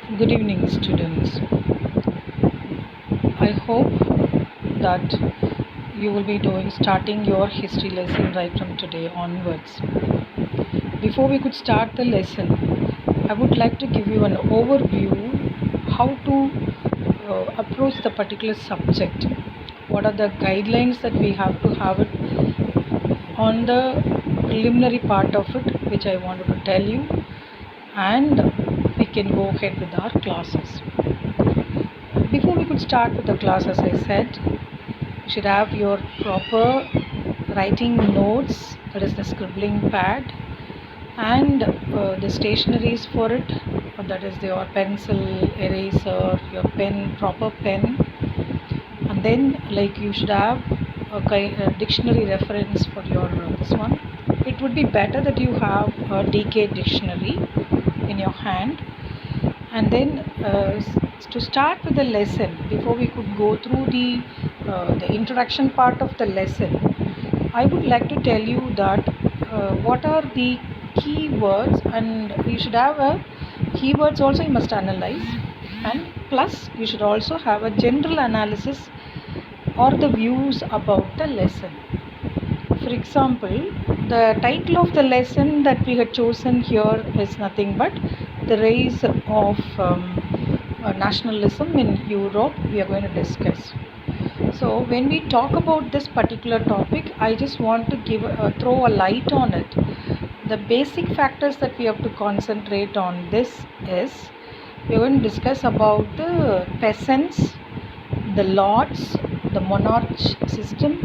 Good evening, students. I hope that you will be starting your history lesson right from today onwards. Before we could start the lesson, I would like to give you an overview how to approach the particular subject. What are the guidelines that we have to have it on the preliminary part of it, which I wanted to tell you, and we can go ahead with our classes. Before we could start with the class, as I said, you should have your proper writing notes, that is the scribbling pad, and the stationaries for it, that is your pencil, eraser, your pen, proper pen, and then like you should have a dictionary reference for your this one. It would be better that you have a DK dictionary in your hand. And then to start with the lesson, before we could go through the introduction part of the lesson, I would like to tell you that what are the keywords, and you should have a keywords also you must analyze, and plus you should also have a general analysis or the views about the lesson. For example, the title of the lesson that we had chosen here is nothing but the rise of nationalism in Europe. We are going to discuss. So when we talk about this particular topic, I just want to throw a light on it. The basic factors that we have to concentrate on this is we are going to discuss about the peasants, the lords, the monarch system,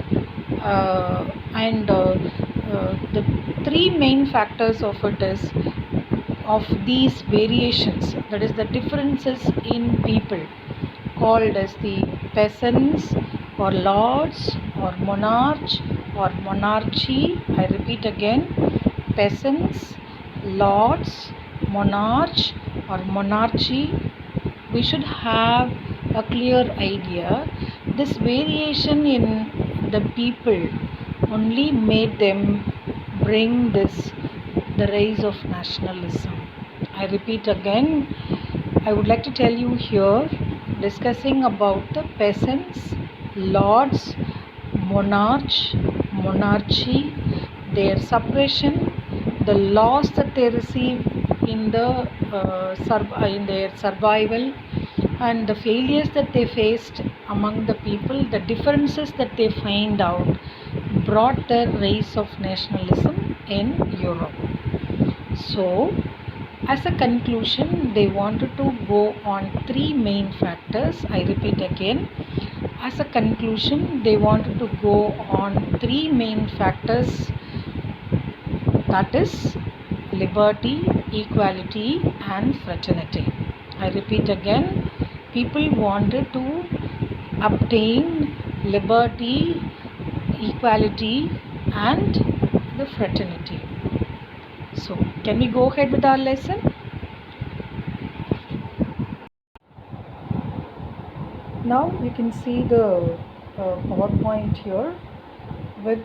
and the three main factors of it is of these variations, that is the differences in people, called as the peasants or lords or monarch or monarchy. I repeat again, peasants, lords, monarch or monarchy. We should have a clear idea. This variation in the people only made them bring the rise of nationalism. I repeat again, I would like to tell you here, discussing about the peasants, lords, monarchy, their suppression, the loss that they receive in in their survival, and the failures that they faced among the people, the differences that they find out, brought the rise of nationalism in Europe. So, as a conclusion, they wanted to go on three main factors. I repeat again, as a conclusion, they wanted to go on three main factors, that is liberty, equality, and fraternity. I repeat again, people wanted to obtain liberty, equality, and the fraternity. So, can we go ahead with our lesson? Now you can see the PowerPoint here with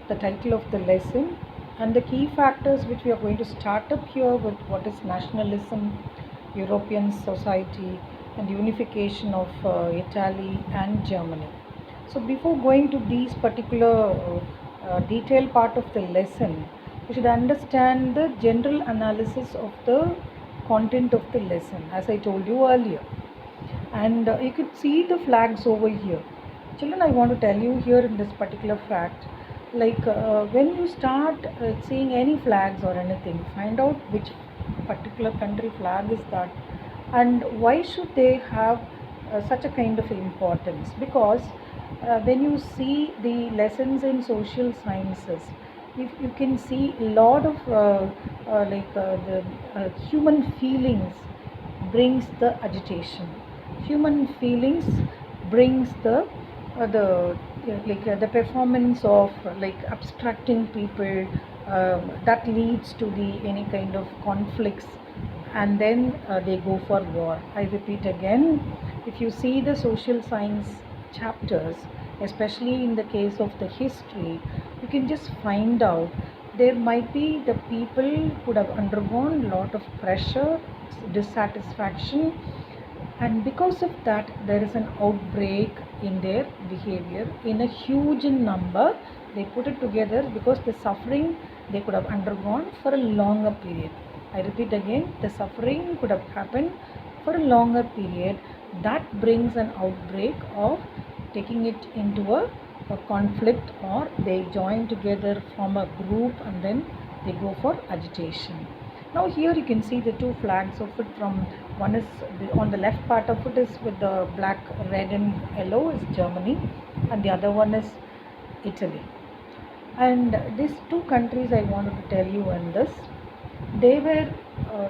the title of the lesson and the key factors which we are going to start up here with: what is nationalism, European society, and unification of Italy and Germany. So before going to these particular detailed part of the lesson, you should understand the general analysis of the content of the lesson, as I told you earlier. And you could see the flags over here. Children, I want to tell you here in this particular fact, like when you start seeing any flags or anything, find out which particular country flag is that, and why should they have such a kind of importance. Because when you see the lessons in social sciences, if you can see a lot of the human feelings brings the agitation. Human feelings brings the performance of abstracting people, that leads to the any kind of conflicts, and then they go for war. I repeat again, if you see the social science chapters, especially in the case of the history, you can just find out there might be the people could have undergone a lot of pressure, dissatisfaction, and because of that there is an outbreak in their behavior in a huge number. They put it together because the suffering they could have undergone for a longer period. I repeat again, the suffering could have happened for a longer period. That brings an outbreak of taking it into a conflict, or they join together, form a group, and then they go for agitation. Now here you can see the two flags of it. From one is on the left part of it is with the black, red and yellow is Germany, and the other one is Italy. And these two countries I wanted to tell you in this, they were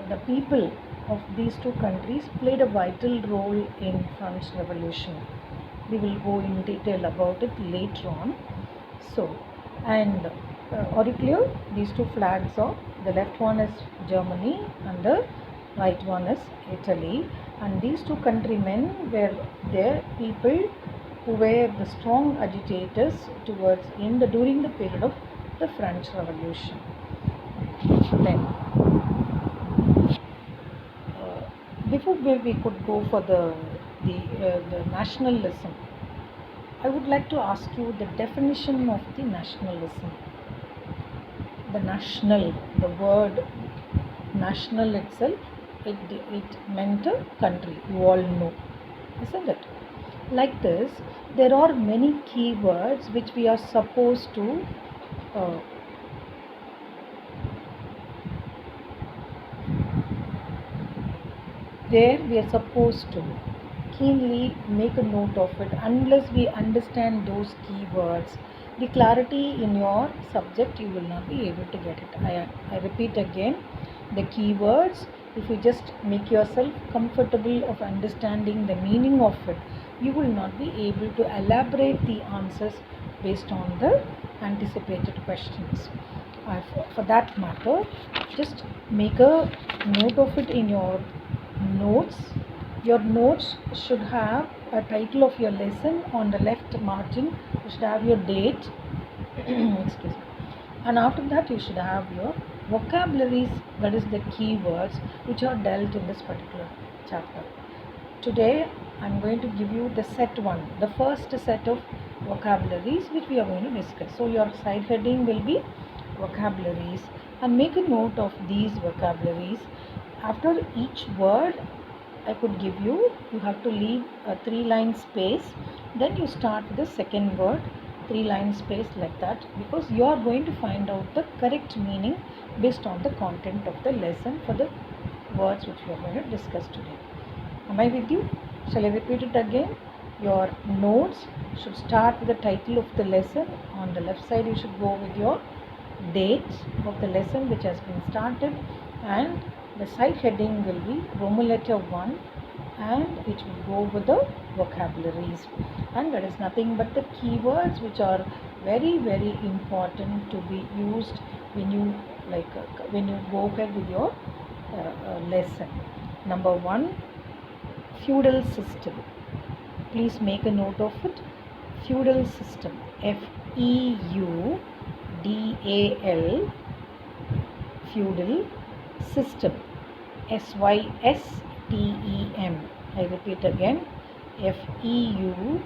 the people of these two countries played a vital role in French Revolution. We will go in detail about it later on. So, and are you clear? These two flags are, the left one is Germany and the right one is Italy, and these two countrymen were their people who were the strong agitators towards during the period of the French Revolution. Then, before we could go for the nationalism, I would like to ask you the definition of the nationalism. The national, the word national itself, it meant a country. You all know, isn't it? Like this, there are many keywords which we are supposed to keenly make a note of it. Unless we understand those keywords, the clarity in your subject, you will not be able to get it. I repeat again, the keywords, if you just make yourself comfortable of understanding the meaning of it, you will not be able to elaborate the answers based on the anticipated questions. For that matter, just make a note of it in your notes. Your notes should have a title of your lesson. On the left margin you should have your date excuse me, and after that you should have your vocabularies, that is the keywords which are dealt in this particular chapter. Today I am going to give you the set 1, the first set of vocabularies which we are going to discuss. So your side heading will be vocabularies, and make a note of these vocabularies. After each word I could give you, you have to leave a 3-line space. Then you start with the second word, 3-line space, like that, because you are going to find out the correct meaning based on the content of the lesson for the words which we are going to discuss today. Am I with you? Shall I repeat it again? Your notes should start with the title of the lesson. On the left side you should go with your date of the lesson which has been started, and the side heading will be Roman letter 1, and it will go with the vocabularies, and that is nothing but the keywords which are very very important to be used when you go ahead with your lesson. Number 1, feudal system. Please make a note of it. Feudal system, FEUDAL, feudal system, SYSTEM. I repeat again, FEUDAL,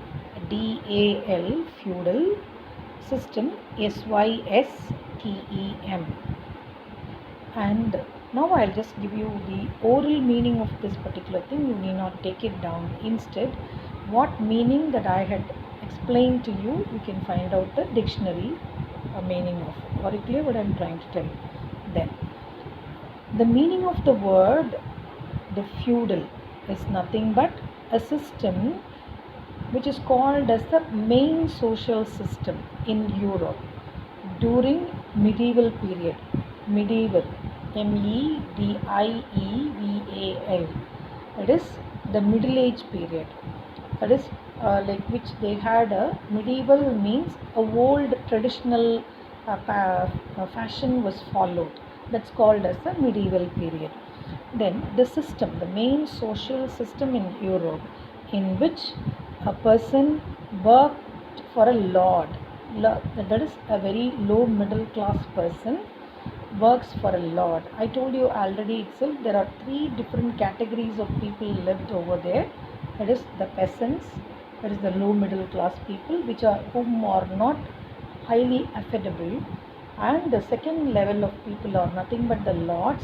feudal system, SYSTEM. And now I'll just give you the oral meaning of this particular thing. You need not take it down. Instead, what meaning that I had explained to you, you can find out the dictionary meaning of it. Are you clear what I'm trying to tell you? Then, the meaning of the word, the feudal, is nothing but a system which is called as the main social system in Europe during medieval period. Medieval, MEDIEVAL, that is the Middle Age period. That is which they had a medieval means a old traditional fashion was followed. That's called as the medieval period. Then the system, the main social system in Europe, in which a person worked for a lord, that is a very low middle class person, works for a lord. I told you already itself there are three different categories of people lived over there. That is the peasants, that is the low middle class people, whom are not highly affordable, and the second level of people are nothing but the lords.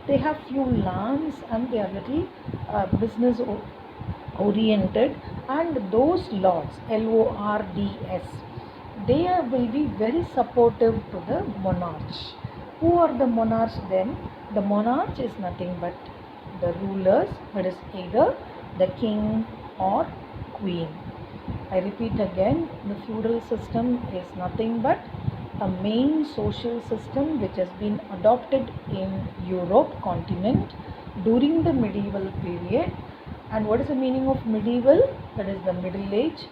They have few lands and they are little business oriented, and those lords, LORDS, they will be very supportive to the monarch. Who are the monarchs then? The monarch is nothing but the rulers, that is either the king or queen. I repeat again, the feudal system is nothing but a main social system which has been adopted in Europe continent during the medieval period. And what is the meaning of medieval? That is the Middle Age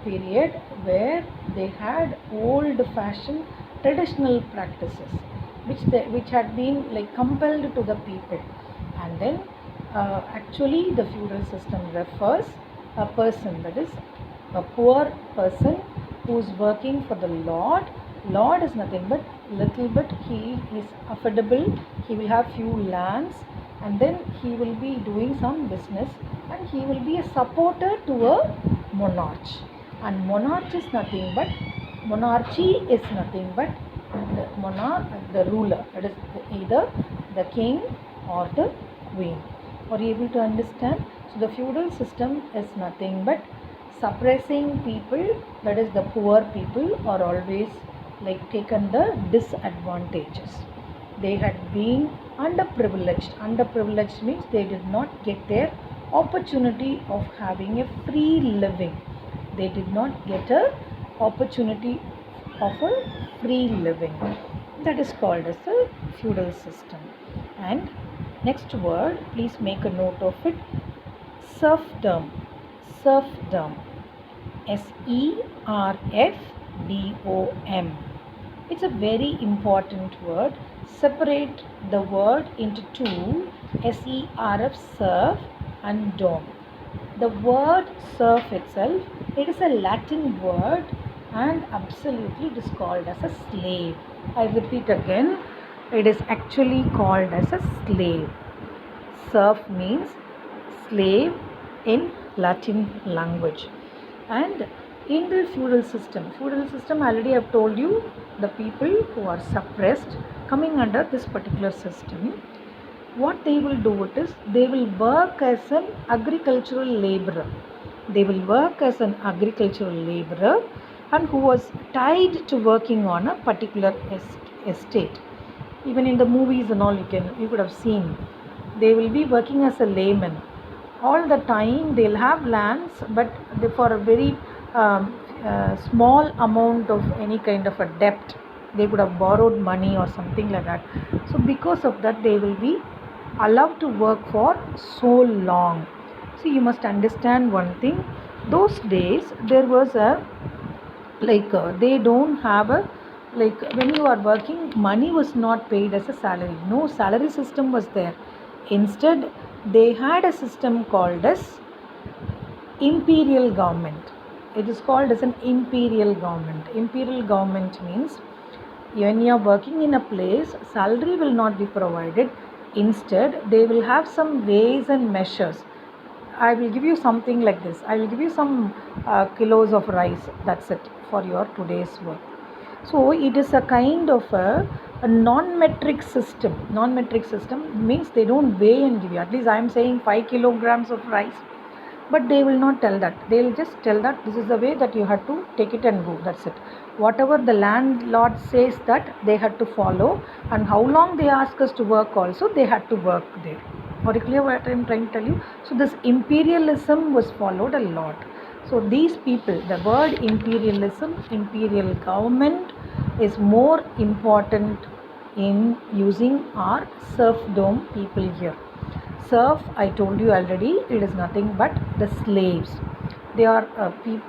period, where they had old fashioned traditional practices which had been like compelled to the people. And then actually the feudal system refers a person, that is a poor person who is working for the lord. Lord is nothing but little bit, he is affordable, he will have few lands, and then he will be doing some business, and he will be a supporter to a monarch. And monarch is nothing but, monarchy is nothing but the monarch, the ruler, that is either the king or the queen. Are you able to understand? So the feudal system is nothing but suppressing people, that is the poor people are always like taken the disadvantages. They had been underprivileged. Underprivileged means they did not get their opportunity of having a free living. They did not get a opportunity of a free living. That is called as a feudal system. And next word, please make a note of it. Serfdom. Serfdom. SERFDOM. It's a very important word. Separate the word into two, SERF, serf, and dom. The word serf itself, it is a Latin word, and absolutely it is called as a slave. I repeat again, it is actually called as a slave. Serf means slave in Latin language. And in the feudal system already I have told you, the people who are suppressed coming under this particular system, what they will do it is they will work as an agricultural laborer. They will work as an agricultural laborer, and who was tied to working on a particular estate. Even in the movies and all, you could have seen, they will be working as a layman all the time. They'll have lands, but for a very small amount of any kind of a debt, they could have borrowed money or something like that. So because of that, they will be allowed to work for so long. So you must understand one thing, those days there was a they don't have a, when you are working, money was not paid as a salary. No salary system was there. Instead, they had a system called as imperial government. It is called as an imperial government. Imperial government means when you are working in a place, salary will not be provided. Instead, they will have some ways and measures. I will give you something like this. I will give you some kilos of rice. That's it for your today's work. So it is a kind of a non-metric system. Non-metric system means they don't weigh and give you. At least I am saying 5 kilograms of rice. But they will not tell that. They will just tell that this is the way that you have to take it and go. That's it. Whatever the landlord says that they had to follow, and how long they ask us to work also, they had to work there. Are you clear what I am trying to tell you? So this imperialism was followed a lot. So these people, the word imperialism, imperial government is more important in using our serfdom people here. Serf, I told you already, it is nothing but the slaves. They are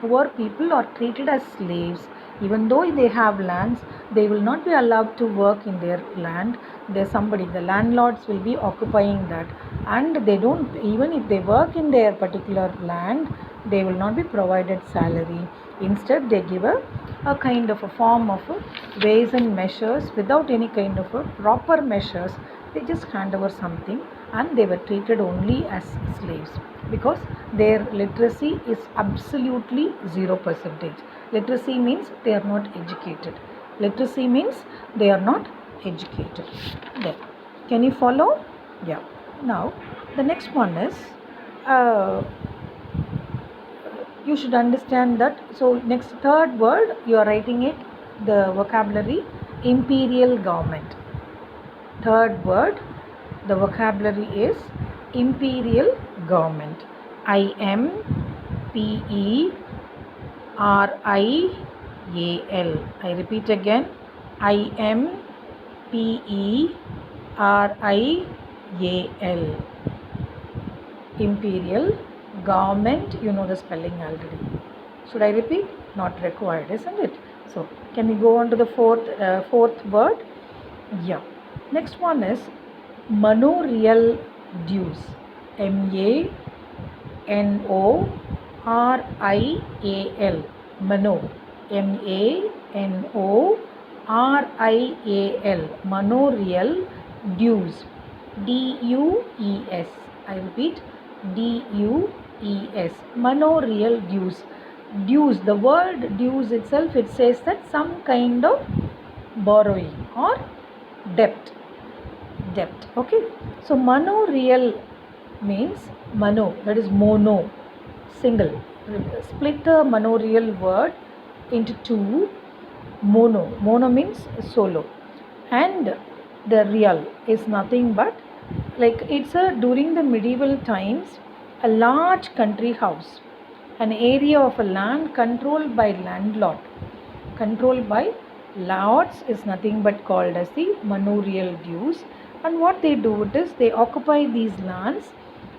poor people are treated as slaves. Even though they have lands, they will not be allowed to work in their land. There's somebody, the landlords will be occupying that, and they don't, even if they work in their particular land, they will not be provided salary. Instead, they give a a kind of a form of ways and measures without any kind of a proper measures. They just hand over something and they were treated only as slaves because their literacy is absolutely 0%. Literacy means they are not educated. Literacy means they are not educated. Then, can you follow? Yeah. Now, the next one is uh, you should understand that. So, next third word you are writing it, the vocabulary imperial government. Third word, the vocabulary is imperial government. I M P E R I A L. I repeat again, I M P E R I A L. Imperial government, you know the spelling already. Should I repeat? Not required, isn't it? So, can we go on to the fourth word? Yeah. Next one is manorial dues. MANORIAL. Mano. MANORIAL. Manorial dues. DUES. I repeat, DUES. Manorial dues. Dues. The word dues itself, it says that some kind of borrowing or debt. Okay. So manorial means mano, that is mono, single. Split the manorial word into two. Mono means solo, and the real is nothing but like it's a during the medieval times a large country house, an area of a land controlled by landlord. Controlled by lords is nothing but called as the manorial dues. And what they do it is they occupy these lands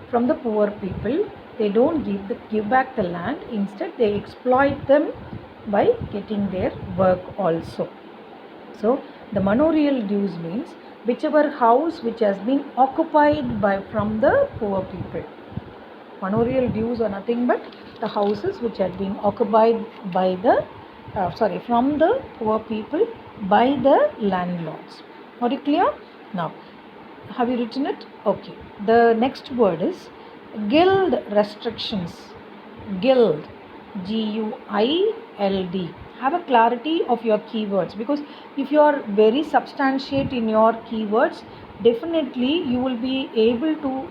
from the poor people. They don't give back the land. Instead, they exploit them by getting their work also. So, the manorial dues means whichever house which has been occupied by from the poor people. Manorial dues are nothing but the houses which had been occupied by the from the poor people by the landlords. Are you clear? Now, have you written it? Okay. The next word is guild restrictions. Guild. GUILD. Have a clarity of your keywords, because if you are very substantiate in your keywords, definitely you will be able to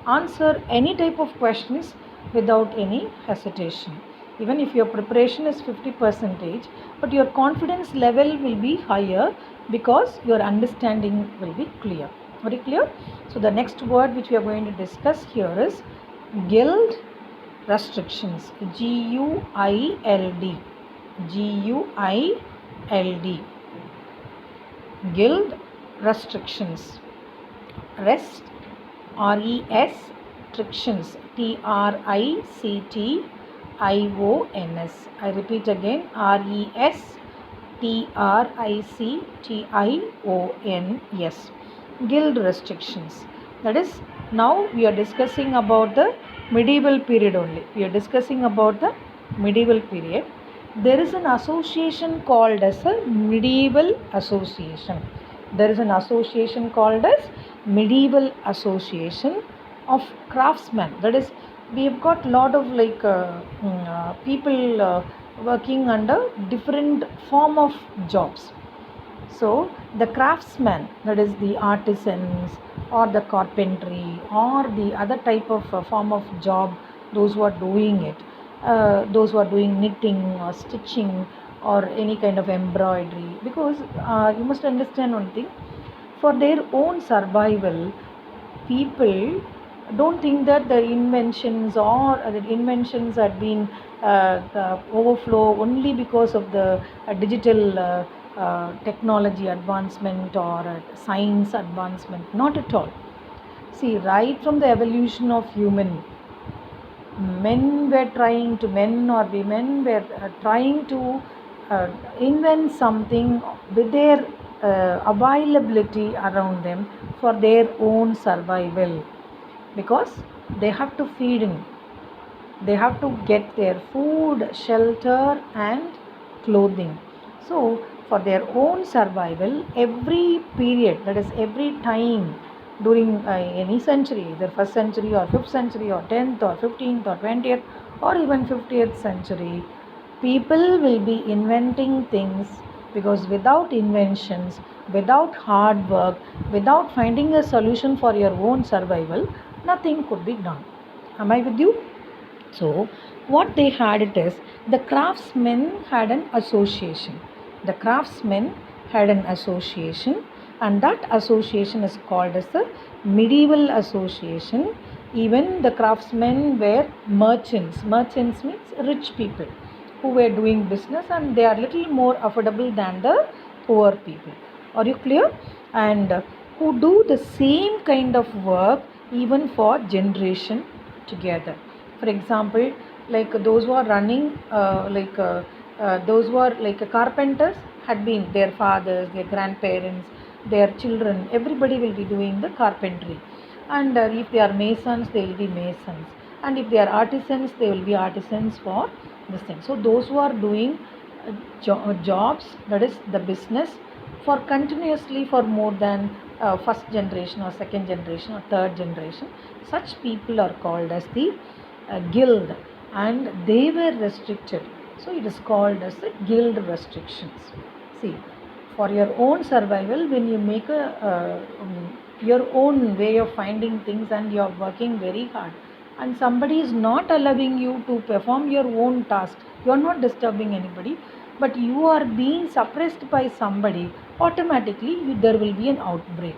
answer any type of questions without any hesitation. Even if your preparation is 50%, but your confidence level will be higher because your understanding will be clear. Very clear? So the next word which we are going to discuss here is guild restrictions. GUILD. GUILD. Guild restrictions. Rest. RES. Trictions. TRICTIONS. I repeat again, RESTRICTIONS. Guild restrictions. That is, now we are discussing about the medieval period only. We are discussing about the medieval period. There is an association called as a medieval association. There is an association called as medieval association of craftsmen. That is, we have got lot of people working under different form of jobs. So the craftsmen, that is the artisans or the carpentry or the other type of form of job, those who are doing it, those who are doing knitting or stitching or any kind of embroidery, because you must understand one thing, for their own survival, people don't think that the inventions had been overflow only because of the digital technology advancement or science advancement. Not at all. See, right from the evolution of human, men or women were trying to invent something with their availability around them for their own survival, because they have to feed in, they have to get their food, shelter and clothing. So, for their own survival, every period, that is every time during any century, either first century or fifth century or 10th or 15th or 20th or even 50th century, people will be inventing things, because without inventions, without hard work, without finding a solution for your own survival, nothing could be done. Am I with you? So, what they had it is, the craftsmen had an association. The craftsmen had an association, and that association is called as the medieval association. Even the craftsmen were merchants. Merchants means rich people who were doing business, and they are little more affordable than the poor people. Are you clear? And who do the same kind of work even for generation together. For example, like those who are running, those who are like carpenters had been their fathers, their grandparents, their children. Everybody will be doing the carpentry, and if they are masons, they will be masons, and if they are artisans, they will be artisans for this thing. So those who are doing jobs, that is the business, for continuously for more than first generation or second generation or third generation, such people are called as the guild, and they were restricted. So it is called as the guild restrictions. See, for your own survival, when you make your own way of finding things and you are working very hard, and somebody is not allowing you to perform your own task, you are not disturbing anybody, but you are being suppressed by somebody, automatically there will be an outbreak.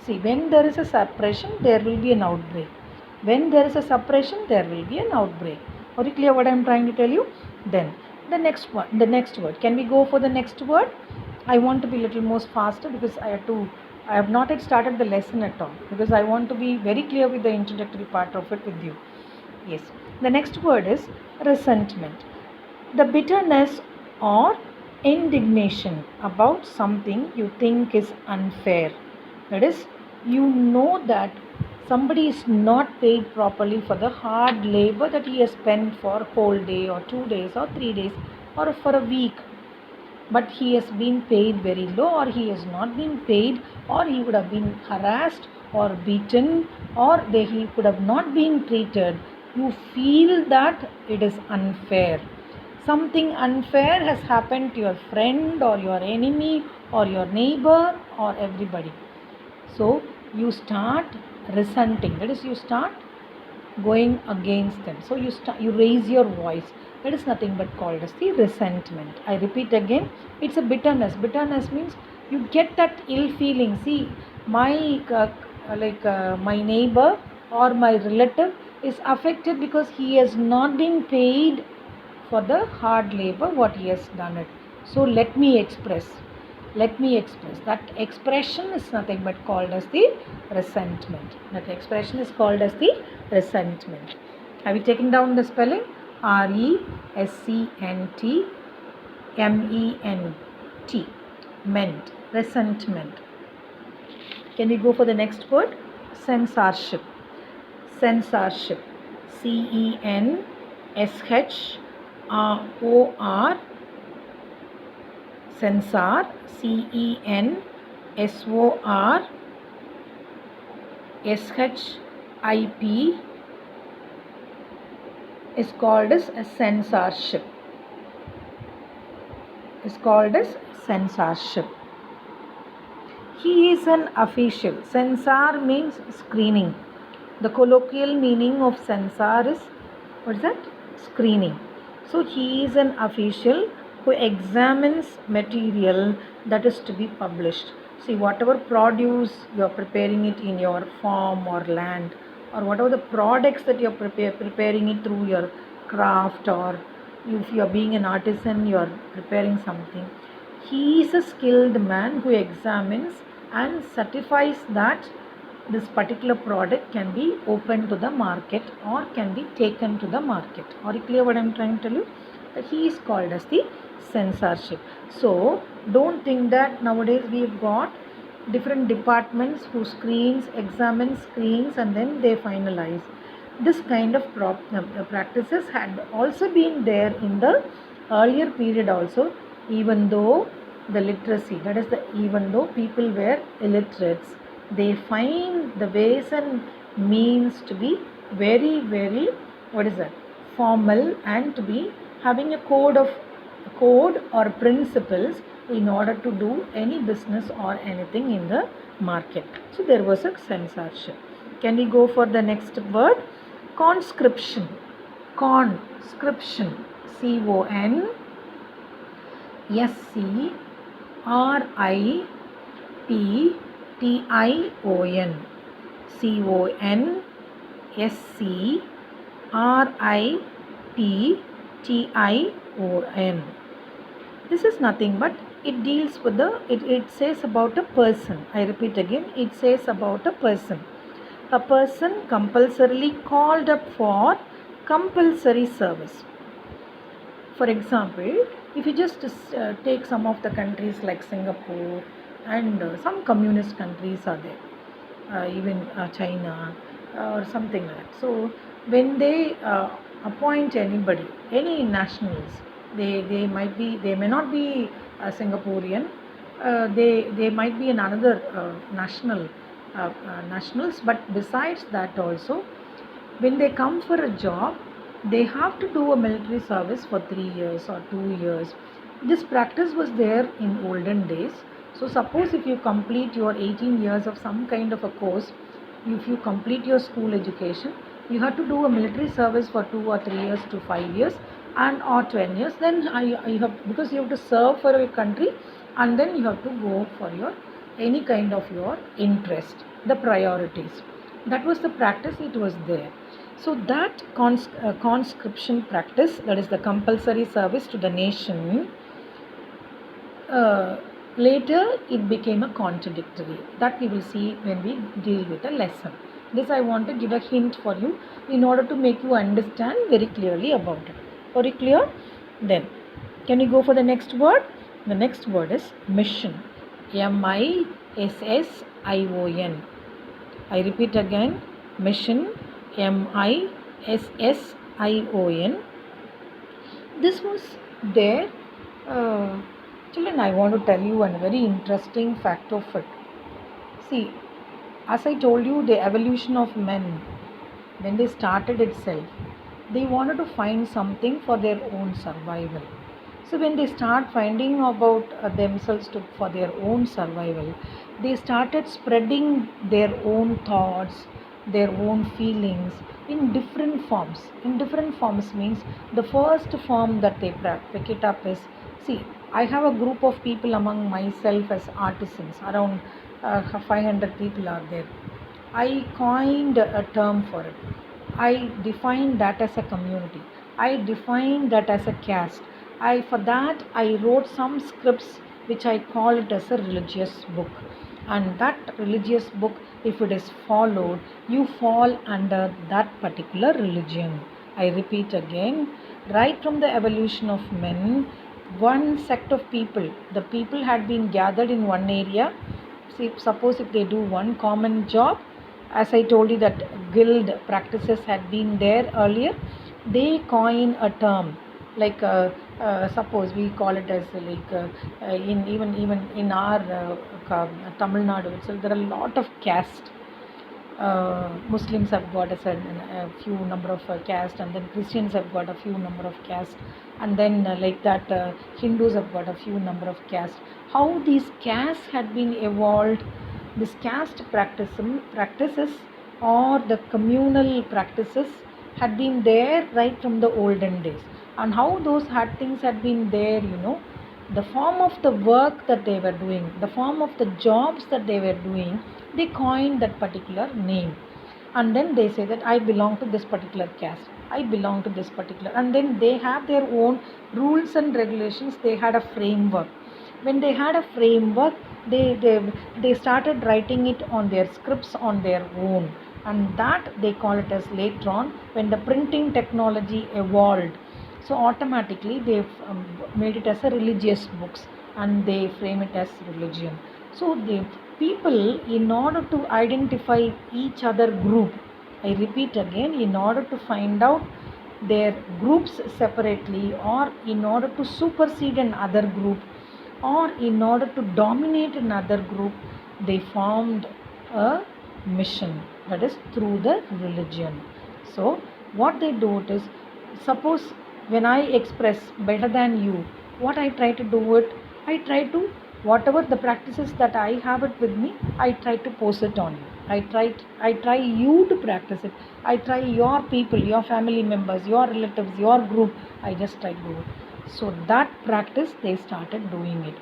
See, when there is a suppression, there will be an outbreak. When there is a suppression, there will be an outbreak. Are you clear what I am trying to tell you? Then the next one, the next word. Can we go for the next word? I want to be a little more faster, because I have not yet started the lesson at all, because I want to be very clear with the introductory part of it with you. Yes. The next word is resentment. The bitterness or indignation about something you think is unfair. That is, you know that somebody is not paid properly for the hard labor that he has spent for a whole day or 2 days or 3 days or for a week, but he has been paid very low, or he has not been paid, or he would have been harassed or beaten, or he could have not been treated. You feel that it is unfair. Something unfair has happened to your friend or your enemy or your neighbor or everybody. So you start resenting. That is, you start going against them. So you raise your voice. That is nothing but called as the resentment. I repeat again, it's a bitterness. Bitterness means you get that ill feeling. See, my my neighbor or my relative is affected because he has not been paid for the hard labor what he has done it. So let me express. That expression is nothing but called as the resentment. That expression is called as the resentment. Have you taken down the spelling? RESCNTMENT. Ment. Resentment. Can we go for the next word? Censorship. Censorship. CENSHROR. Censor. CENSORSHIP is called as a censorship. Is called as censorship. He is an official. Censor means screening. The colloquial meaning of censor is, what is that? Screening. So he is an official who examines material that is to be published. See, whatever produce you are preparing it in your farm or land, or whatever the products that you are preparing it through your craft, or if you are being an artisan, you are preparing something. He is a skilled man who examines and certifies that this particular product can be opened to the market or can be taken to the market. Are you clear what I am trying to tell you? That he is called as the censorship. So don't think that nowadays we've got different departments who examine screens, and then they finalize. This kind of practices had also been there in the earlier period also, even though the literacy, that is the even though people were illiterates, they find the ways and means to be very, very, what is that, formal, and to be having a code or principles in order to do any business or anything in the market. So there was a censorship. Can we go for the next word? Conscription. Conscription. CONScription. CONScription. This is nothing but it deals with it says about a person. I repeat again, it says about a person. A person compulsorily called up for compulsory service. For example, if you just take some of the countries like Singapore and some communist countries are there, even China or something like that. So when they appoint anybody, any nationals, they may not be Singaporean, they might be another nationals, but besides that also, when they come for a job, they have to do a military service for 3 years or 2 years. This practice was there in olden days. So suppose if you complete your 18 years of some kind of a course, if you complete your school education, you have to do a military service for 2 or 3 years to 5 years and or 10 years. Then you have, because you have to serve for your country, and then you have to go for your any kind of your interest, the priorities. That was the practice, it was there. So that conscription practice, that is the compulsory service to the nation, later it became a contradictory. That we will see when we deal with a lesson. This I want to give a hint for you in order to make you understand very clearly about it. Very clear? Then, can we go for the next word? The next word is mission. MISSION. I repeat again, mission. MISSION. This was there. Children, I want to tell you a very interesting fact of it. See, as I told you, the evolution of men, when they started itself, they wanted to find something for their own survival. So when they start finding about themselves for their own survival, they started spreading their own thoughts, their own feelings in different forms. In different forms means the first form that they pick it up is, see, I have a group of people among myself as artisans, around 500 people are there. I coined a term for it. I defined that as a community. I defined that as a caste. For that I wrote some scripts which I call it as a religious book. And that religious book, if it is followed, you fall under that particular religion. I repeat again, right from the evolution of men, one sect of people, the people had been gathered in one area. See, suppose if they do one common job, as I told you that guild practices had been there earlier, they coin a term like suppose we call it as like in even in our Tamil Nadu itself, there are a lot of caste. Muslims have got a few number of caste, and then Christians have got a few number of caste, and then like that Hindus have got a few number of caste. How these castes had been evolved, this caste practices or the communal practices had been there right from the olden days, and how those things had been there, the form of the work that they were doing, the form of the jobs that they were doing, they coined that particular name. And then they say that I belong to this particular caste, I belong to this particular, and then they have their own rules and regulations. They had a framework. When they had a framework, they started writing it on their scripts on their own, and that they call it as later on when the printing technology evolved. So automatically they made it as a religious books, and they frame it as religion. So the people, in order to identify each other group, I repeat again, in order to find out their groups separately, or in order to supersede another group, or in order to dominate another group, they formed a mission, that is through the religion. So what they do it is, suppose when I express better than you, what I try to do it, I try to, whatever the practices that I have it with me, I try to pose it on you. I try you to practice it. I try your people, your family members, your relatives, your group, I just try to do it. So that practice they started doing it.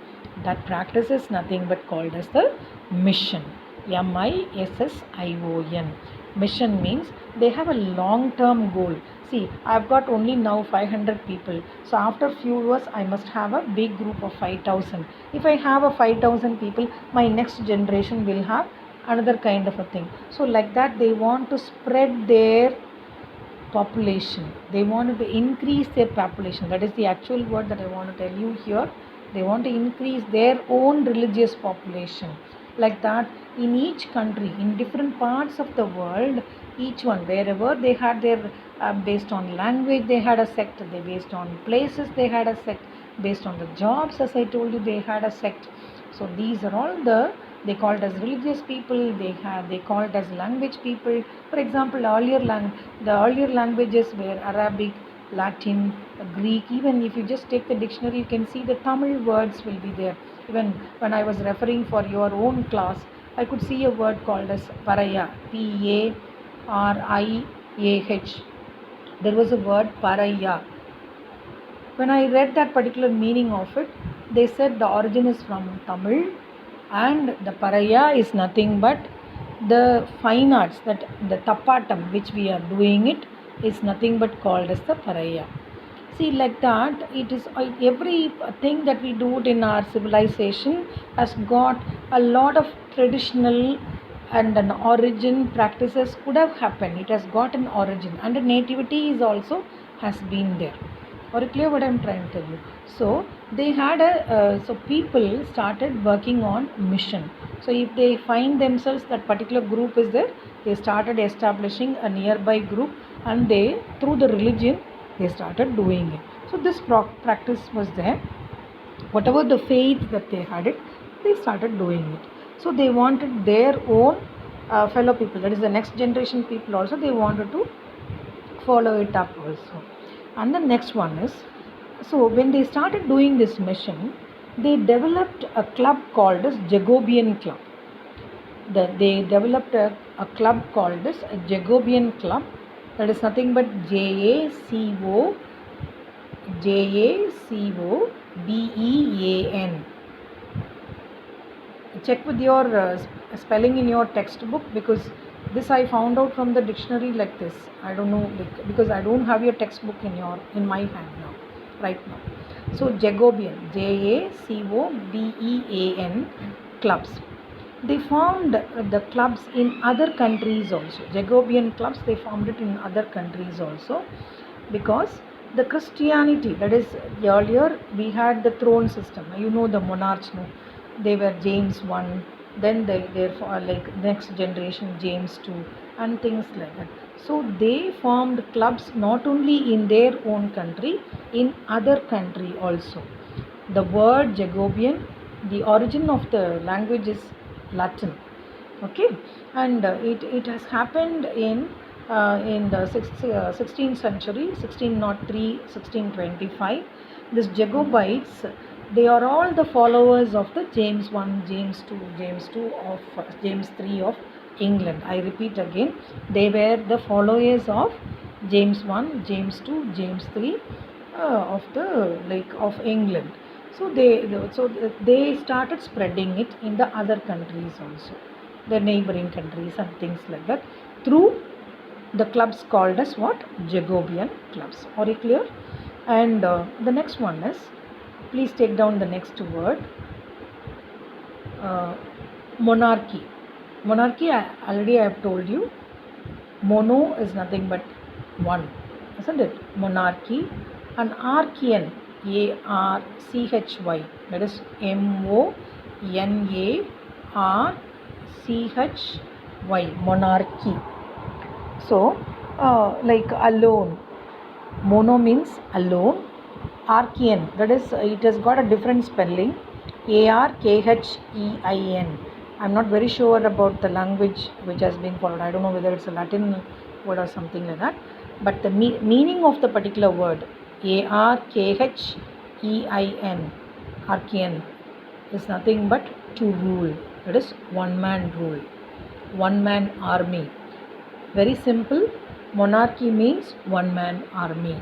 That practice is nothing but called as the mission. MISSION. Mission means they have a long term goal. See, I've got only now 500 people. So after few years, I must have a big group of 5,000. If I have a 5,000 people, my next generation will have another kind of a thing. So like that, they want to spread their population. They wanted to increase their population. That is the actual word that I want to tell you here. They want to increase their own religious population. Like that, in each country, in different parts of the world, each one, wherever they had their, based on language, they had a sect. They based on places, they had a sect. Based on the jobs, as I told you, they had a sect. So these are all the, they called as religious people, they called as language people. For example, the earlier languages were Arabic, Latin, Greek. Even if you just take the dictionary, you can see the Tamil words will be there. Even when I was referring for your own class, I could see a word called as Paraya, P-A-R-I-A-H. There was a word Paraya. When I read that particular meaning of it, they said the origin is from Tamil, and the Paraya is nothing but the fine arts, that the Tapatam which we are doing it is nothing but called as the Paraya. See, like that, it is everything that we do in our civilization has got a lot of traditional and an origin practices could have happened. It has got an origin, and a nativity is also has been there. Or clear what I'm trying to tell you. So they had so people started working on mission. So if they find themselves that particular group is there, they started establishing a nearby group, and they, through the religion, they started doing it. So this practice was there. Whatever the faith that they had it, they started doing it. So they wanted their own fellow people, that is the next generation people also, they wanted to follow it up also. And the next one is, so when they started doing this mission, they developed a club called as Jacobean Club. They developed a club called as a Jacobean Club. That is nothing but JACOBEAN. Check with your spelling in your textbook, because this I found out from the dictionary like this. I don't know, because I don't have your textbook in my hand now, right now. So Jacobean, JACOBEAN clubs. They formed the clubs in other countries also. Jacobean clubs, they formed it in other countries also, because the Christianity, that is, earlier we had the throne system. You know the monarchs, no? They were James I, then they like next generation James II, and things like that. So they formed clubs not only in their own country, in other country also. The word Jacobean, the origin of the language is Latin, okay, and it has happened in the 16th century, 1603, 1625. These Jacobites, they are all the followers of the James I, James II of James III of England. I repeat again, they were the followers of James I, James II, James III of the of England. So they started spreading it in the other countries also, the neighboring countries and things like that, through the clubs called as what? Jacobean clubs. Are you clear? And the next one is, please take down the next word, monarchy. Monarchy, already I have told you, mono is nothing but one, isn't it? Monarchy. And archean, ARCHY, that is MONARCHY, monarchy. So like alone, Mono means alone. Archean, that is, it has got a different spelling. Arkhein. I'm not very sure about the language which has been followed. I don't know whether it's a Latin word or something like that. But the meaning of the particular word, Arkhein, Archean, is nothing but to rule. That is one man rule, one man army. Very simple. Monarchy means one man army.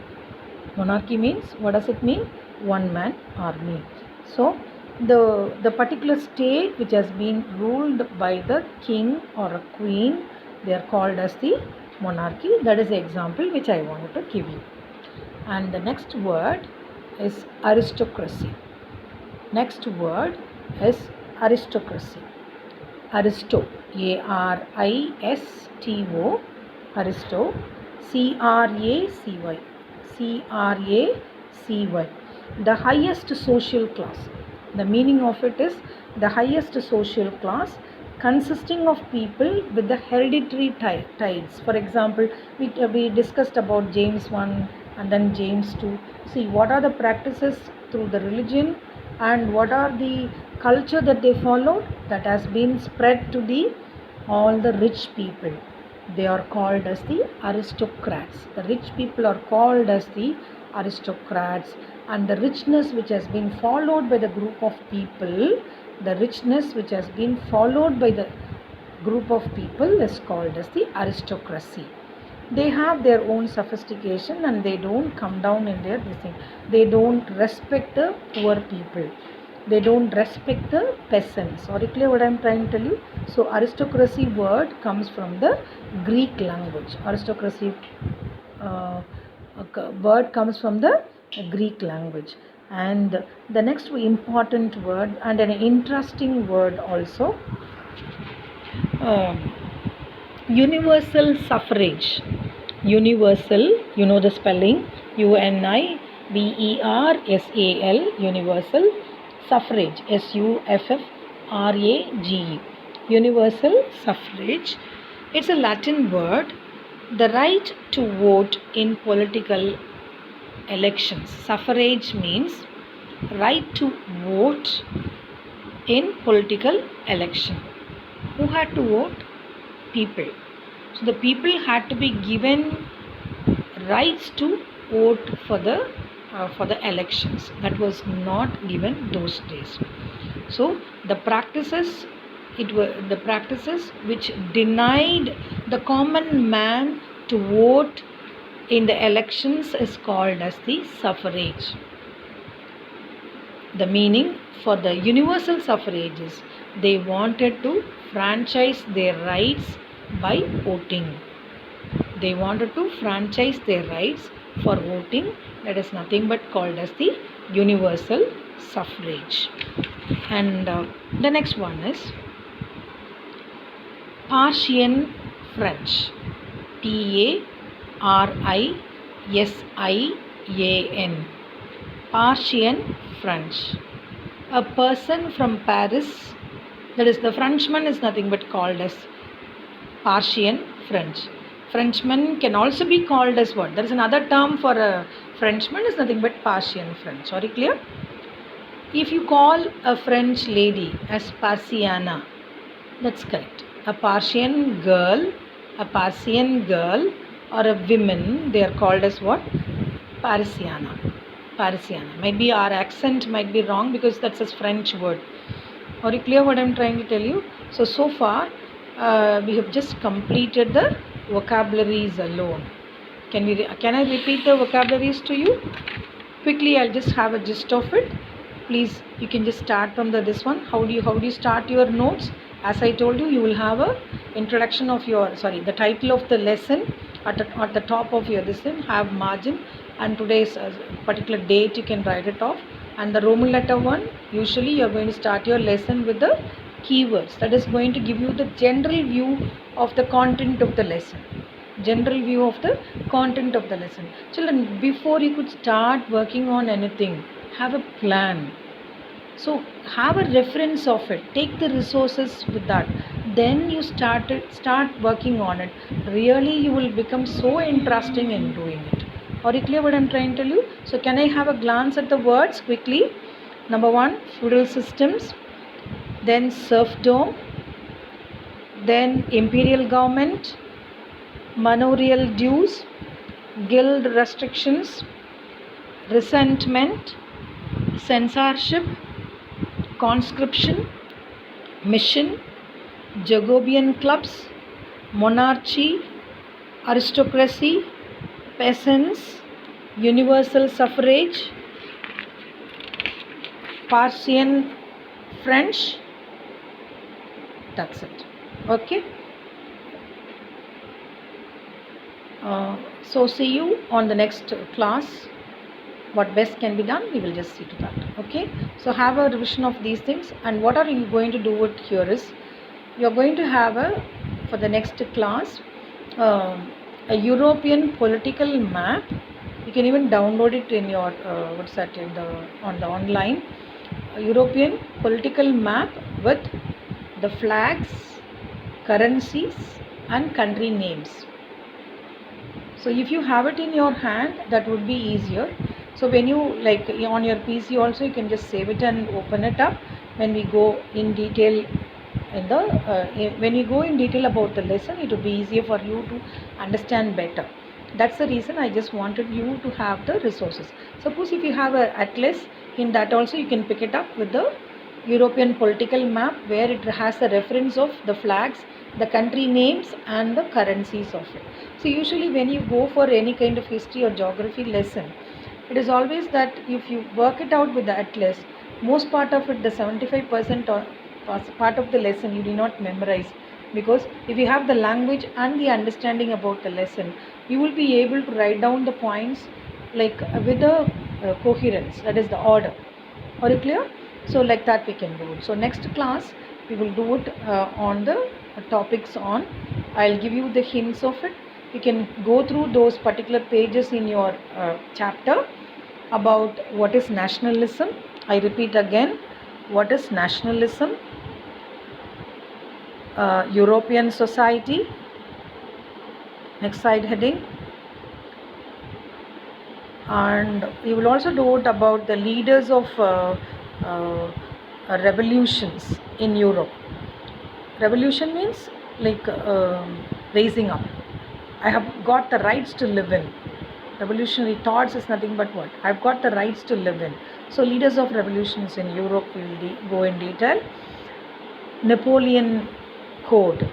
Monarchy means, what does it mean? One man army. So the particular state which has been ruled by the king or a queen, they are called as the monarchy. That is the example which I wanted to give you. And the next word is aristocracy. Next word is aristocracy. Aristo, Aristo, Aristo, Cracy, Cracy, the highest social class. The meaning of it is the highest social class consisting of people with the hereditary ties. For example, we discussed about James 1 and then James 2. See, what are the practices through the religion and what are the culture that they followed that has been spread to the all the rich people. They are called as the aristocrats. The rich people are called as the aristocrats, and the richness which has been followed by the group of people, the richness which has been followed by the group of people is called as the aristocracy. They have their own sophistication and they don't come down in their this thing. They don't respect the poor people. They don't respect the peasants. Are you clear what I am trying to tell you? So aristocracy word comes from the Greek language. Aristocracy word comes from the Greek language. And the next important word and an interesting word also, universal suffrage. Universal, you know the spelling, UNIVERSAL, universal. Suffrage, SUFFRAGE, universal suffrage. It's a Latin word. The right to vote in political elections. Suffrage means right to vote in political election. Who had to vote? People. So the people had to be given rights to vote for the elections. That was not given those days. So the practices which denied the common man to vote in the elections is called as the suffrage. The meaning for the universal suffrage is they wanted to franchise their rights by voting. They wanted to franchise their rights for voting. That is nothing but called as the universal suffrage. And the next one is Parisian French. PARISIAN. Parisian French. A person from Paris, that is the Frenchman, is nothing but called as Parisian French. Frenchman can also be called as what? There is another term for a Frenchman, is nothing but Parisian French. Are you clear? If you call a French lady as Parisiana, that's correct. A Parisian girl or a woman, they are called as what? Parisiana. Parisiana. Maybe our accent might be wrong because that's a French word. Are you clear what I am trying to tell you? So far we have just completed the vocabularies alone. Can I repeat the vocabularies to you? Quickly, I'll just have a gist of it. Please, you can just start from this one. How do you start your notes? As I told you, you will have a introduction of the title of the lesson at the top of your lesson, have margin, and today's particular date you can write it off. And the Roman letter 1, usually you are going to start your lesson with the keywords. That is going to give you the general view of the content of the lesson. General view of the content of the lesson. Children, before you could start working on anything, have a plan. So have a reference of it. Take the resources with that. Then you start working on it. Really, you will become so interesting in doing it. Are you clear what I'm trying to tell you? So can I have a glance at the words quickly? Number 1, feudal systems, then serfdom, then imperial government, manorial dues, guild restrictions, resentment, censorship, conscription, mission, Jacobean clubs, monarchy, aristocracy, peasants, universal suffrage, Parisian French. That's it. Okay. So see you on the next class. What best can be done, we will just see to that. Okay. So have a revision of these things, and what are you going to do it here is, you are going to have for the next class a European political map. You can even download it in your on the online. A European political map with the flags, currencies and country names. So if you have it in your hand, that would be easier. So when you on your PC also, you can just save it and open it up. When we go in detail when you go in detail about the lesson, it will be easier for you to understand better. That's the reason I just wanted you to have the resources. Suppose if you have a atlas, in that also you can pick it up with the European political map, where it has a reference of the flags, the country names and the currencies of it. So usually when you go for any kind of history or geography lesson, it is always that if you work it out with the atlas, most part of it, the 75% or part of the lesson, you do not memorize, because if you have the language and the understanding about the lesson, you will be able to write down the points with the coherence, that is the order. Are you clear? So like that we can do it. So next class we will do it on the topics on, I'll give you the hints of it. You can go through those particular pages in your chapter about what is nationalism. I repeat again, what is nationalism, European society, next side heading, and you will also do it about the leaders of revolutions in Europe. Revolution means raising up. I have got the rights to live in. Revolutionary thoughts is nothing but what? I've got the rights to live in. So leaders of revolutions in Europe will go in detail. Napoleon Code,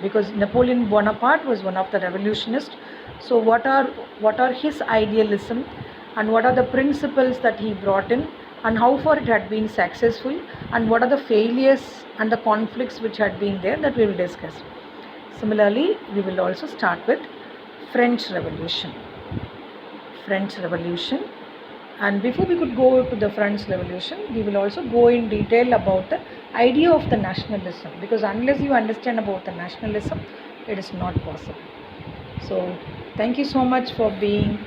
because Napoleon Bonaparte was one of the revolutionists. So what are his idealism, and what are the principles that he brought in, and how far it had been successful, and what are the failures and the conflicts which had been there, that we will discuss. Similarly, we will also start with French Revolution. And before we could go to the French Revolution, we will also go in detail about the idea of the nationalism, because unless you understand about the nationalism, it is not possible. So thank you so much for being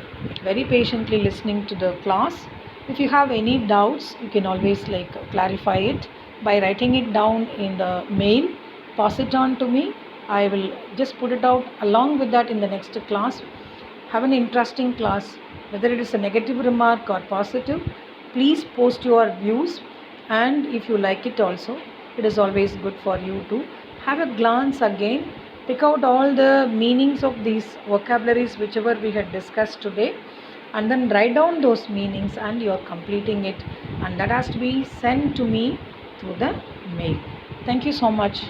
very patiently listening to the class. If you have any doubts, you can always clarify it by writing it down in the mail. Pass it on to me. I will just put it out along with that in the next class. Have an interesting class. Whether it is a negative remark or positive, please post your views, and if you like it also, it is always good for you to have a glance again, pick out all the meanings of these vocabularies whichever we had discussed today, and then write down those meanings, and you are completing it, and that has to be sent to me through the mail. Thank you so much.